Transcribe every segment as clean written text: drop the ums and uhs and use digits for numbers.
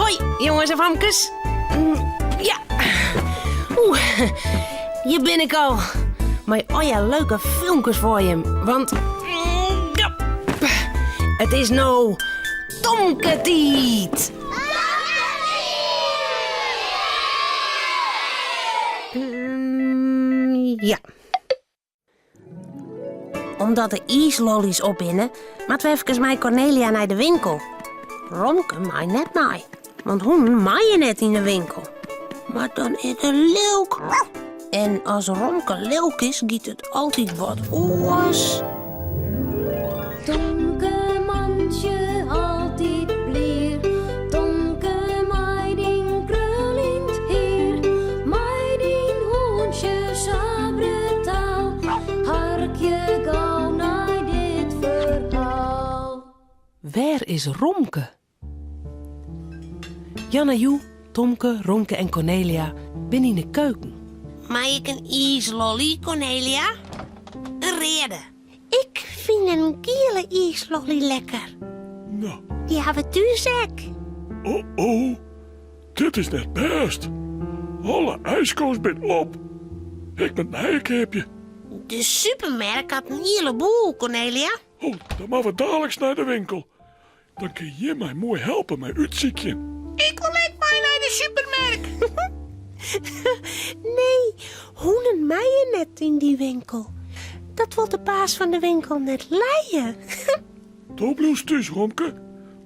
Hoi, jongens en famkes. Ja. Hier ben ik al. Maar ja, leuke filmpjes voor je. Want... ja, het is nou... Tomketiet. Ja. Omdat de ijslollies op binnen, moeten we even met Cornelia naar de winkel. Romke mij net mee, want hun maaien net in de winkel. Maar dan is er leuk. En als Romke leuk is, giet het altijd wat oors. Tomke mansje altijd bleer. Tomke meiding krullend heer. Meiding hoentje sabretaal. Harkje gauw naar dit verhaal. Waar is Romke? Janne, Tomke, Romke en Cornelia binnen in de keuken. Maak ik een ijslolly, Cornelia? Een rede. Ik vind een gele ijslolly lekker. Nou, Die hebben we thuis ook. oh, dit is net best. Alle ijskoos zijn op. Ik ben nijkeepje. De supermarkt had een heleboel, Cornelia. Oh, dan moeten we dadelijk naar de winkel. Dan kun je mij mooi helpen met uitziekje. Ik wil ook maar naar de supermarkt. Nee, hoenen maaien net in die winkel. Dat wil de baas van de winkel net leien. Doe bloes thuis, Romke.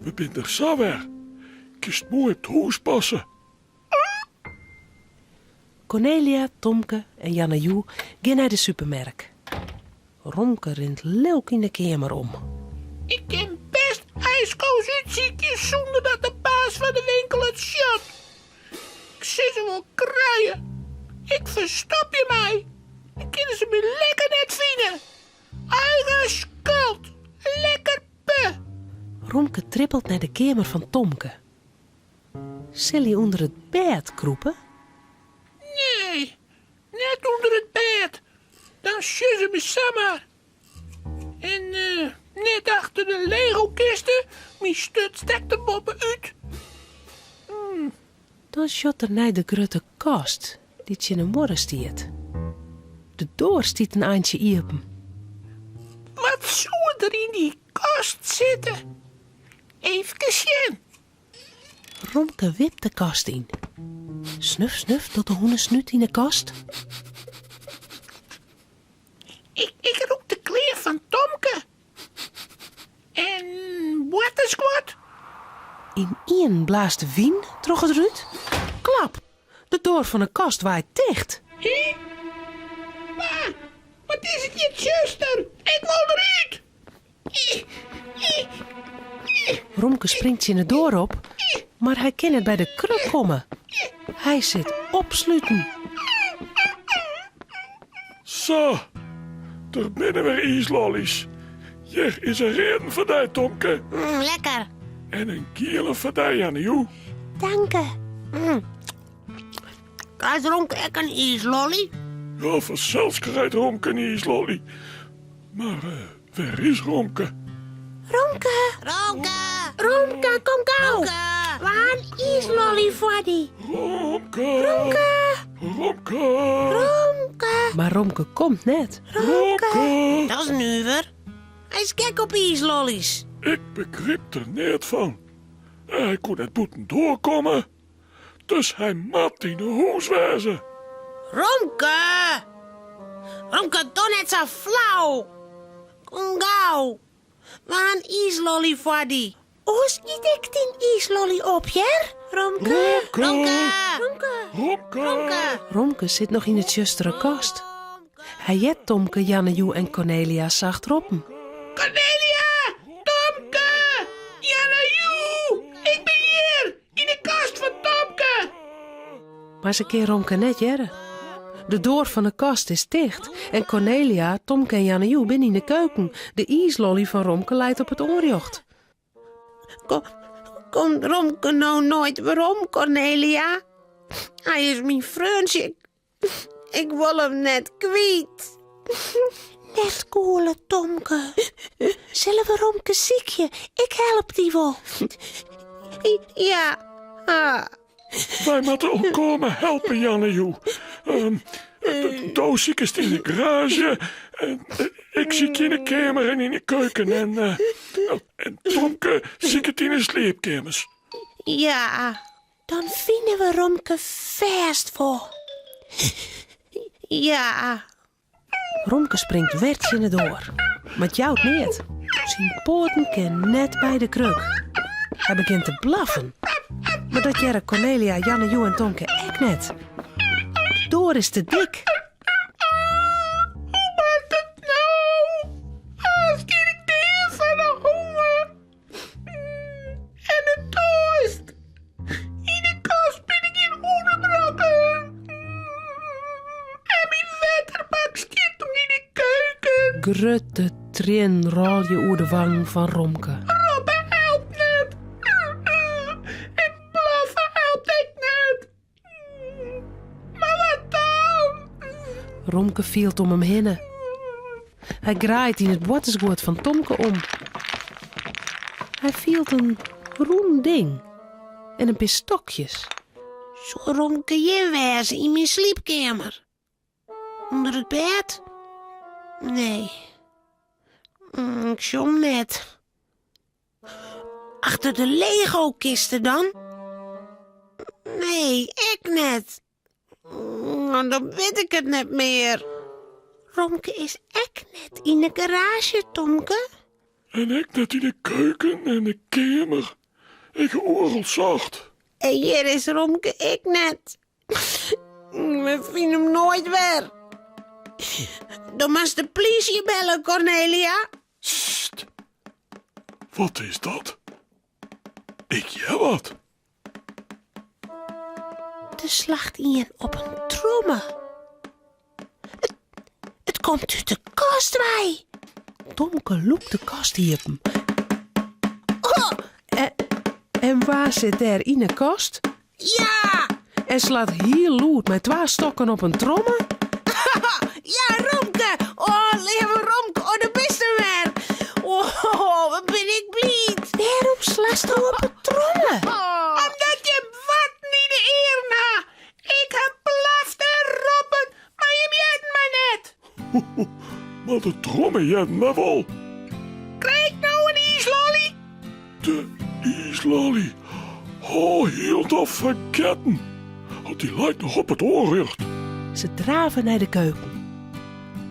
We zijn er samen. Kist mooi op het huis passen. Cornelia, Tomke en Janne gaan naar de supermarkt. Romke rent leuk in de kamer om. Ik kan best ijskoos uitziekjes zonder dat de baas van de winkel het shot. Ik zie ze wel kruien. Ik verstop je mij. Dan kunnen ze me lekker net vinden. Eigen schuld. Lekker pe. Romke trippelt naar de kamer van Tomke. Zal hij onder het bed kroepen? Nee, net onder het bed. Dan schussen me samen. En net achter de Lego-kisten, mijn stut stekt de moppen uit. Dan shot er naar de grote kast, die in de morgen stiert. De deur stiet een eindje open. Wat zou er in die kast zitten? Even zien. Romke wipt de kast in. Snuf, snuf, tot de hoenen snut in de kast. Ik roep de kleer van Tomke. En wat is wat? In één blaast de wien trog het eruit. Klap, de deur van de kast waait dicht. Hé? Ma, wat is het je zuster? Ik wil eruit. Romke springt in de deur op, maar hij kan het bij de kruk komen. Hij zit opsluiten. Zo, er binnen weer ijslollies. Hier is een reden voor die, Tomke. Lekker. En een kiele voor die, Janne. Dank je. Krijgt Romke ook een ijslolly? Ja, vanzelfs krijgt Romke een ijslolly. Maar waar is Romke? Romke. Romke! Romke, kom gauw. Romke! Waar een ijslolly voor die? Romke! Romke! Romke. Maar Romke komt net. Romke! Dat is een uwer. Hij is gek op ijslollies. Ik begreep er niet van. Hij kon het boeten doorkomen. Dus hij mat in de huis wezen. Romke! Romke, doe net zo flauw. Kom gauw. Waar een ijslolly voor die? Oes ik die ijslolly op, ja? Romke. Romke! Romke! Romke zit nog in het justere kast. Hij jet Tomke, Janne en Cornelia zacht roppen. Cornelia! Tomke! Janne, ik ben hier! In de kast van Tomke! Maar ze keer Romke net jaren. De deur van de kast is dicht. En Cornelia, Tomke en Janne binnen in de keuken. De ijslolly van Romke leidt op het oorjocht. Komt Romke nou nooit waarom, Cornelia? Hij is mijn vriendje. Ik wil hem net kwijt. Net koele Tomke. Zullen we Romke ziekje? Ik help die wel. Ja, Wij moeten ook komen helpen, Jannejoe. Doos is in de garage. Ik zie in de kamer en in de keuken. En Tomke zie het in de sleepkamers. Ja, dan vinden we Romke vast voor. Ja. Romke springt werts in het door. Maar het jouwt niet. Zijn poten ken net bij de kruk. Hij begint te blaffen. Maar dat jaren Cornelia, Jannejoe en Tomke echt net. De door is te dik. Hoe maakt het nou? Als ik tegen van de honger. En de dorst. In de kast ben ik in hoenenbrokken. En mijn waterbak schiet in de keuken. Grutte trin rol je oer de wang van Romke. Robbe helpt net. En blaffen helpt ik net. Maar wat dan? Romke vielt om hem heen. Hij graait in het wortelsgoed van Tomke om. Hij vielt een groen ding en een paar stokjes. Zo Romke je wezen in mijn slaapkamer. Onder het bed? Nee. Ik zong net. Achter de Lego-kisten dan? Nee, ik net. Dan weet ik het net meer. Romke is echt net in de garage, Tomke. En ik net in de keuken en de kamer. Ik oorel zacht. En hier is Romke ik net. We vinden hem nooit weer. Dan moest de politie bellen, Cornelia. Sst. Wat is dat? Ik jij wat? De slacht hier op een trommel. Het komt uit de kast bij. Tomke loept de kast hiepen. Oh, En waar zit er in de kast? ja! En slaat heel lood met 2 stokken op een trommel? Ja, Romke! Oh, lieve Romke, oh, de beste weer! Oh, wat ben ik blij! Waarom slaat je op een trommel? Omdat je wat niet de eer na. Ik heb blaft en roepen, maar je bent me net. Maar de trommel jij me wel. Krijg nou een ijslolly? De ijslolly. Oh, heel dat vergeten. Want die lijkt nog op het oorjucht. Ze draven naar de keuken.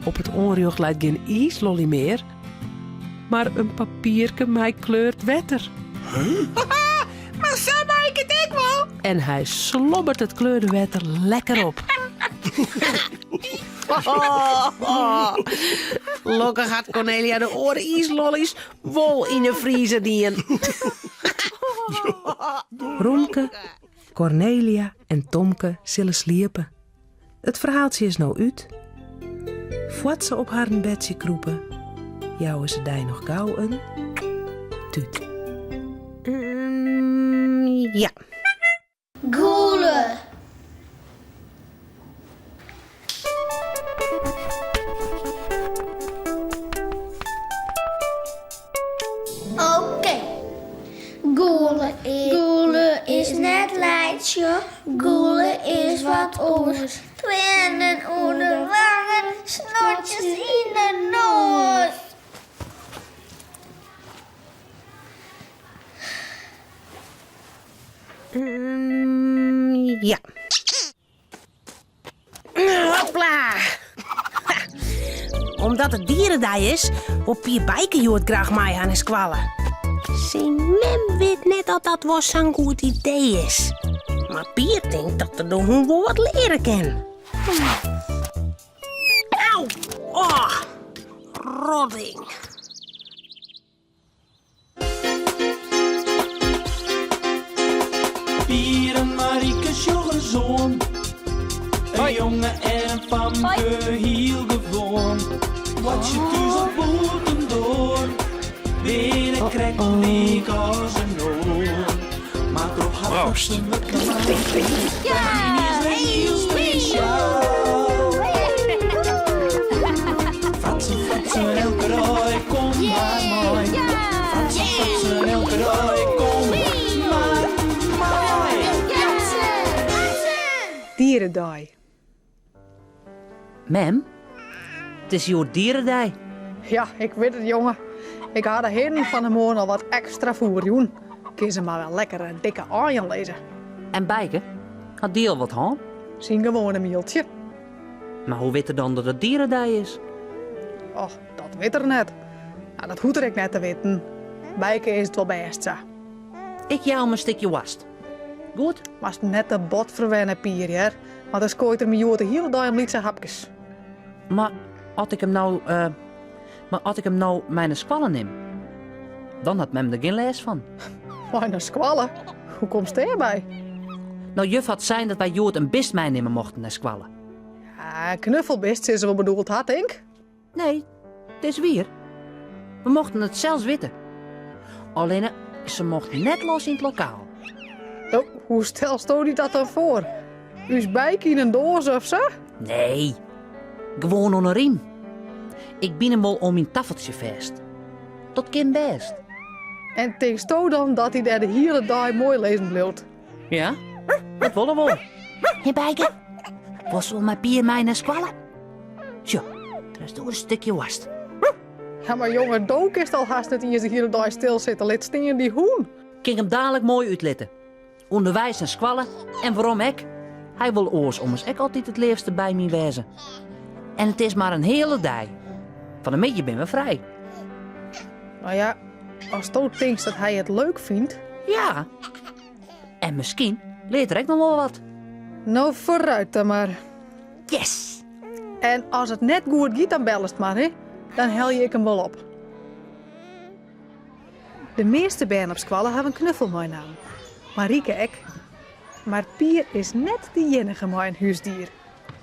Op het onriocht lijkt geen ijslolly meer, maar een papierke mij kleurt wetter. Maar zo maak ik het ik wel. En hij slobbert het kleurde wetter lekker op. Lokke had Cornelia de oren ijslollies wol in de vriezer dien. Romke, Cornelia en Tomke zullen sliepen. Het verhaaltje is nou uit. Voordat ze op haar bedje kroepen, jouwen ze die nog gauw een tuut. Ja. Goele. Oké. Goele is net leidje. Goele is wat oors. Tranen onder de wangen, snortjes in de noos. Ja. Hopla. Omdat het dierendag is, wil Pier Bijkenjoert graag mij aan eens kwallen. Zijn mem weet net dat dat was zo'n goed idee is. Maar Pier denkt dat er nog een woord leren kan. Auw. Oh. Rodding. Pier en Marieke sjoggen zoon. Een jongen en een famke heel gewoon. Wat je thuis op boeten door. Weer een krek week als een oor. Maar toch had ze me klaar. Ja, heel speciaal. Fatsen, elke rooi, kom maar mooi. Fatsen, elke rooi, kom maar mooi. Dierendag. Mem, het is jouw dierendag. Ja, ik weet het, jongen. Ik had er heen van de morgen al wat extra voor doen. Kun ze maar wel lekker een dikke arjen lezen. En Bijke, had die al wat aan? Zien gewoon een mieltje. Maar hoe weet je dan dat het dierendag is? Och, dat weet er net. Nou, dat hoeft er ik net te weten. Bijke is het wel best zo. Ik jou om een stukje wast. Goed? Maar het net de bot verwennen, Pier, hè? Want dan skooit er me joh de hele dag om lietse hapjes. Maar als ik hem nou mijn squallen neem, dan had mem er geen les van. Maar een squallen? Hoe komt het erbij? Nou, juf had zijn dat wij Jood een bist meenemen mochten naar squallen. Ja, knuffelbist is wel bedoeld, had ik. Nee, het is weer. We mochten het zelfs weten. Alleen, ze mochten net los in het lokaal. Oh, hoe stelst u dat dan voor? U's Bijke in een doos of zo? Nee, gewoon onder een riem. Ik ben hem wel om mijn tafeltje vast. Tot kind best. En tegen dan dat hij daar de hele dag mooi lezen bleef. Ja, dat willen we wel. Hé Bijke, was wel mijn pier mij naar squallen? Zo, er is door een stukje wast. Ja, maar jongen, Dook is al haast net hier de hele dag stilzitten. Let stingen die hoen. Ging hem dadelijk mooi uitletten. Onderwijs en squallen. En waarom ik? Hij wil oors om eens ik altijd het leefste bij mij wezen. En het is maar een hele dag. Van een beetje ben we vrij. Nou ja, als Dook denkt dat hij het leuk vindt. Ja. En misschien leert er ook nog wel wat. Nou, vooruit dan maar. Yes! En als het net goed gaat, dan bel het maar, hè. Dan hel je ik hem wel op. De meeste bijen op squallen hebben een knuffel mijn naam. Marieke ek. Maar Pier is net de enige mijn huisdier.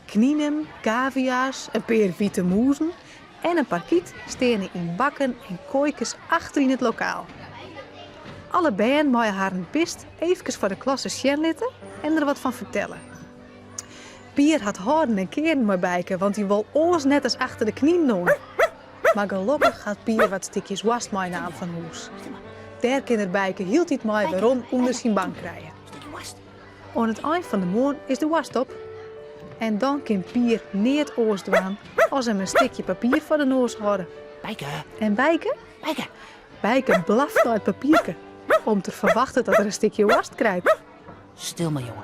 Knienen, cavia's, een paar witte moezen en een paar kiet stenen in bakken en kooikens achter in het lokaal. Alle bijen mogen haar een bist even voor de klasse sjenlitten en er wat van vertellen. Pier had houden en keren met Bijke, want hij wil oors net als achter de knieën doen. Maar gelukkig had Pier wat stukjes wast mijn naam van huis. Daar kan er Bijke hield hij mij waarom onder zijn bank krijgen. Aan het eind van de morgen is de wast op. En dan kan Pier niet oors doen als hem een stukje papier voor de neus houden. Bijke, En Bijke? Bijke. Bijke blaft naar het papiertje om te verwachten dat er een stukje wast krijgt. Stil maar, jongen.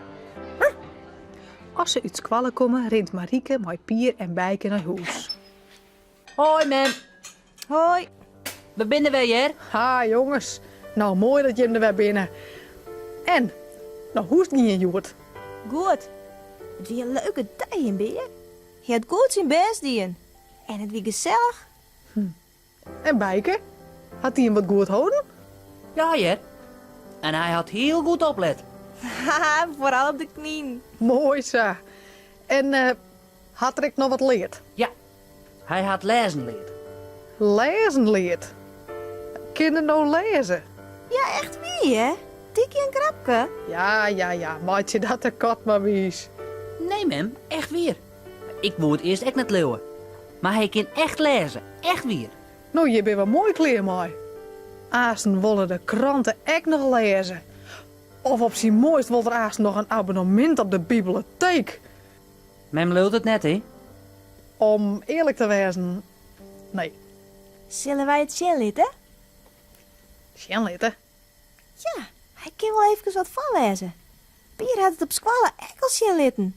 Als ze uit squallen komen, rent Marieke met Pier en Bijke naar huis. Hoi, mem. Hoi. We binnen weer, hè? Ha, jongens. Nou, mooi dat je er weer binnen. En, nou, hoe is het niet in Joert? Goed. Het was een leuke dag in Beer. Je had goed zijn best dien. En het was gezellig. En Bijke? Had hij hem wat goed houden? Ja, hè? En hij had heel goed oplet. Haha, vooral op de knieën. Mooi zo. En had er ik nog wat leerd? Ja, hij had lezen leerd. Lezen leerd? Kinderen nou lezen? Ja, echt wie, hè? Tikkie en krapke. Ja. Maat je dat de kat maar wies. Nee, mem, echt weer. Ik wou het eerst echt net leeuwen. Maar hij kan echt lezen, echt weer. Nou, je bent wel mooi kleer, mooi. Aasten willen de kranten echt nog lezen. Of op zijn mooist wil er Aasten nog een abonnement op de bibliotheek. Mem lult het net, hè? Om eerlijk te wezen, nee. Zullen wij het chill eten? Sjenlitten. Ja, hij kan wel even wat voorlezen. Pier had het op squallen echt al chill eten.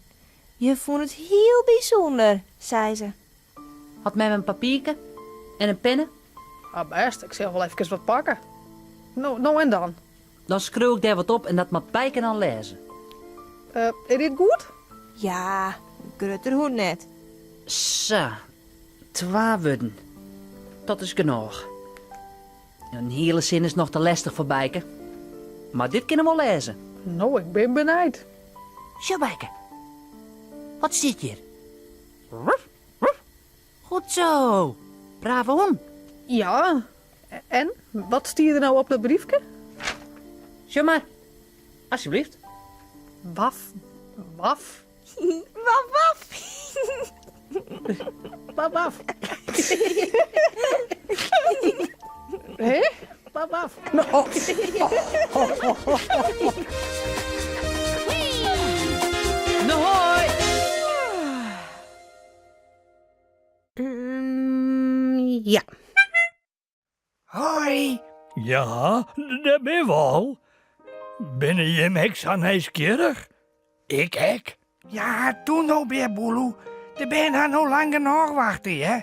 Je vond het heel bijzonder, zei ze. Had mem een papiertje en een pennen? Ah, best. Ik zal wel even wat pakken. Nou en dan? Dan schreeuw ik daar wat op en dat moet Bijken dan lezen. Is dit goed? Ja, grutter hoe net. Zo, 2 woorden. Dat is genoeg. Een hele zin is nog te lastig voor Bijken. Maar dit kunnen we wel lezen. Nou, ik ben benijd. Zo, Bijken. Wat zit hier? Goed zo. Brave hond. Ja. En? Wat stier er nou op dat briefje? Zo maar. Alsjeblieft. Waf. Waf, waf. Waf, waf. Hé? Waf, waf. Nou. Nou, hoi. Ja. Hoi. Ja, daar ben we al. Binnen je hem hek zo nieuwsgierig? Ik hek. Ja, toen nou, Beer Boeloe. De ben haar nou lang genoeg wachten, hè?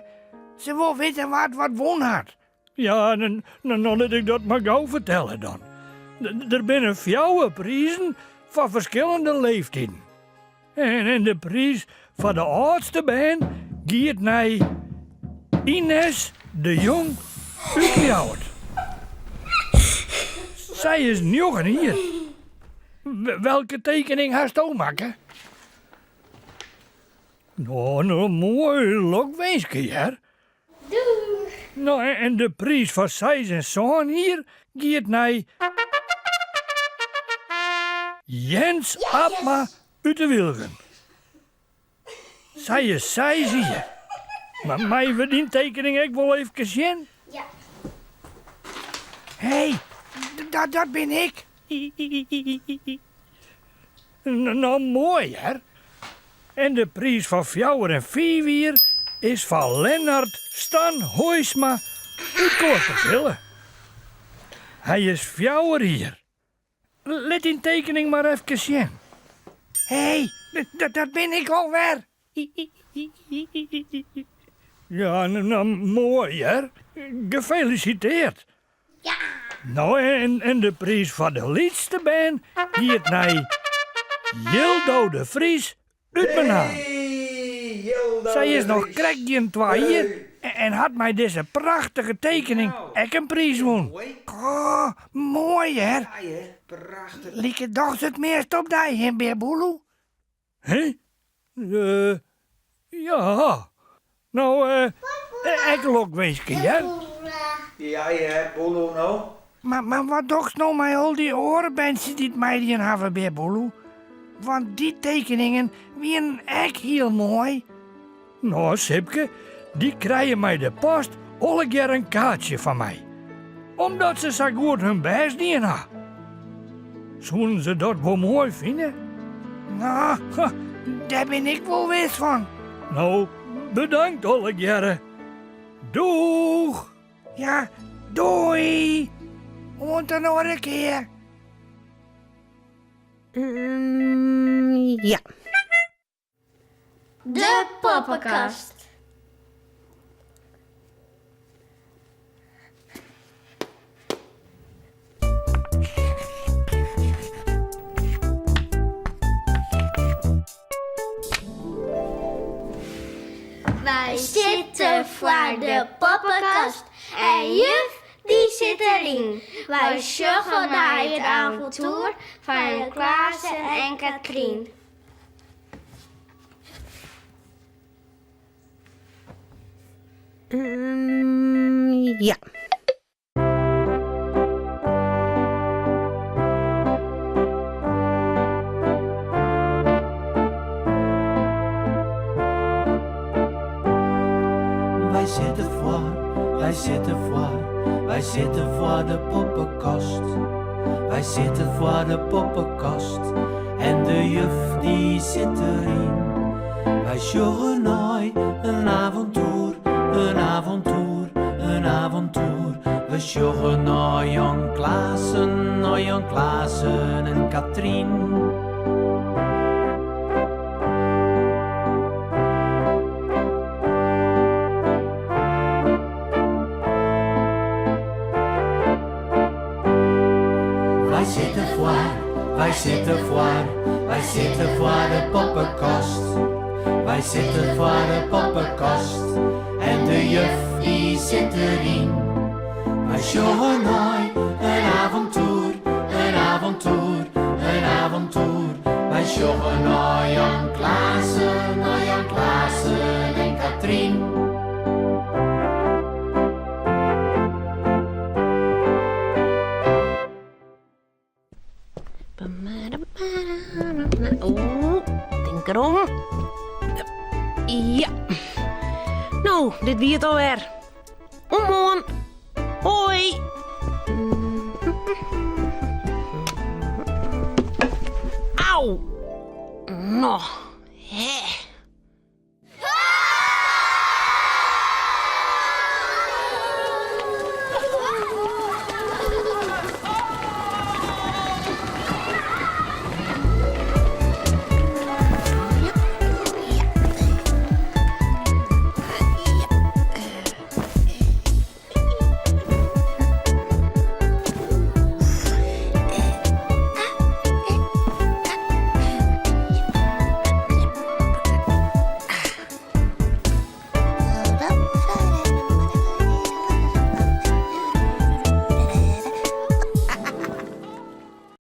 Ze wil weten wat won had. Ja, dan laat ik dat maar gauw vertellen dan. Er binnen 4 prijzen van verschillende leeftijden. En de prijs van de oudste band gaat naar Ines de Jong uit Ljouwert. Zij is nog hier. Welke tekening hast u maken? Nou, mooi lokweesje, hè? Nou, en de prijs van zij en zoon hier gaat naar Jens Abma uit de Wilgen. Zij zie je. Maar mij we die tekening ik wel even zien? Ja. Hé, dat ben ik. Nou, mooi, hè? En de prijs van 4 en 4 is van Lennart Stan Hoisma uit Kortepille. Hij is 4 hier. Let die tekening maar even zien. Hé, dat ben ik alweer. Ja, nou, mooi, hè? Gefeliciteerd. Ja. Nou, en de prijs van de liedste band gaat naar Jildo de Vries uit Benaan. Zij is nog krekje in 2 hier en had mij deze prachtige tekening ook een prijs won. Oh, mooi, hè? Prachtig. Lieke doch het meest op die, hè, Beer Boeloe? Hé? Ja. Nou, ik lokweesje, hè? Ja, Boelo nou. Maar wat docht nou met al die orenbandjes die het meidje hebben, Beer Boeloe? Want die tekeningen waren echt heel mooi. Nou, Sipke, die krijgen mij de post alle keer een kaartje van mij. Omdat ze zo goed hun best niet hebben. Zullen ze dat wel mooi vinden? Nou, daar ben ik wel wist van. Nou, bedankt alle keren. Doeg! Ja, doei. En dan nog een keer. Ja. De poppenkast. Wij zitten voor de poppenkast en juf die zit erin. Wij zorgen naar het avontuur van Klaas en Katrien. Ja. Wij zitten voor de poppenkast. Wij zitten voor de poppenkast. En de juf die zit erin. Wij sjoggen nooit een avontuur, een avontuur, een avontuur. We sjoggen naar Jan Klaassen en Katrien. Wij zitten voor de poppenkast. Wij zitten voor de poppenkast. En de juf die zit erin. Wij sjoggen nooit een avontuur, een avontuur, een avontuur. Wij sjoggen naar Jan Klaassen en Katrien. Denk erom. Ja. Nou, dit wie het alweer. Omhoorn. Hoi. Auw. Nog.